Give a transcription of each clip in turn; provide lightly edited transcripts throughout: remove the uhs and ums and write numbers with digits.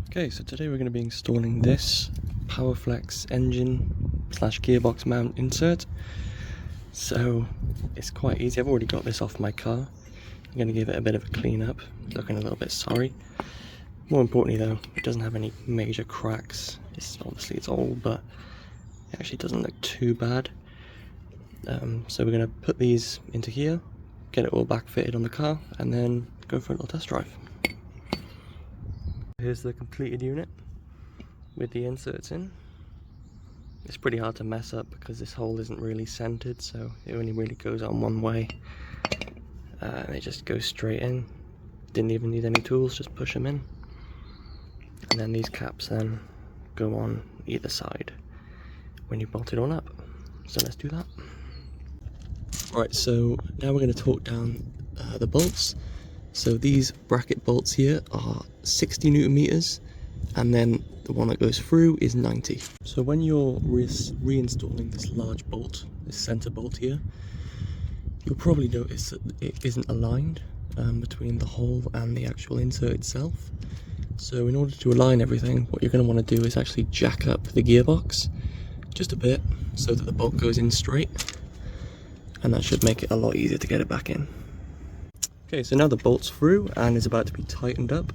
Okay, so today we're going to be installing this Powerflex engine / gearbox mount insert. So it's quite easy. I've already got this off my car. I'm going to give it a bit of a clean up. It's looking a little bit sorry. More importantly though, it doesn't have any major cracks. Obviously it's old, but it actually doesn't look too bad. So we're going to put these into here, get it all back fitted on the car, and then go for a little test drive. Here's the completed unit with the inserts in. It's pretty hard to mess up because this hole isn't really centered, so it only really goes on one way. And it just goes straight in. Didn't even need any tools, just push them in. And then these caps then go on either side when you bolt it on up. So let's do that. Right, so now we're going to torque down the bolts. So these bracket bolts here are 60 Newton meters, and then the one that goes through is 90. So when you're reinstalling this large bolt, this center bolt here, you'll probably notice that it isn't aligned between the hole and the actual insert itself. So in order to align everything, what you're going to want to do is actually jack up the gearbox just a bit so that the bolt goes in straight, and that should make it a lot easier to get it back in. Okay, so now the bolt's through and is about to be tightened up.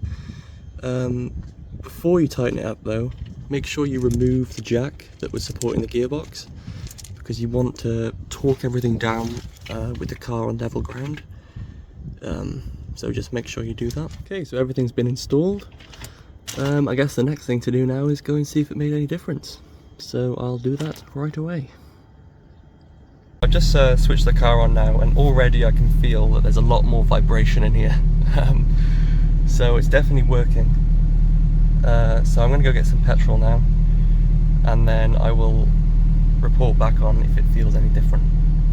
Before you tighten it up though, make sure you remove the jack that was supporting the gearbox, because you want to torque everything down with the car on level ground. So just make sure you do that. Okay, so everything's been installed. I guess the next thing to do now is go and see if it made any difference. So I'll do that right away. I've just switched the car on now, and already I can feel that there's a lot more vibration in here. So it's definitely working. So I'm going to go get some petrol now, and then I will report back on if it feels any different.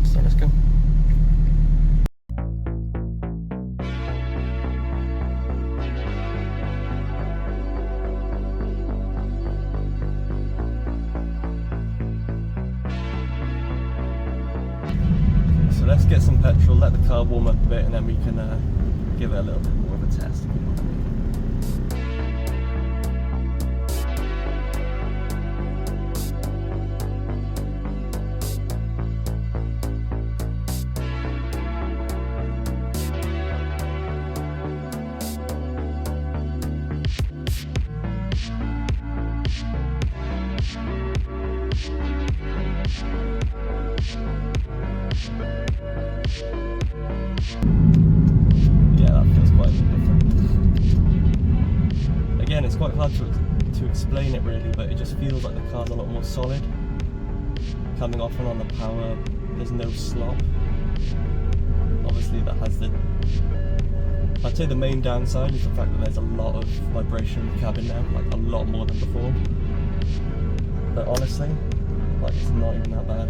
So let's go. So let's get some petrol, let the car warm up a bit, and then we can give it a little bit more of a test. Yeah, that feels quite a bit different. Again, it's quite hard to explain it really, but it just feels like the car's a lot more solid. Coming off and on the power, there's no slop. Obviously that has I'd say the main downside is the fact that there's a lot of vibration in the cabin now, like a lot more than before. But honestly, like, it's not even that bad.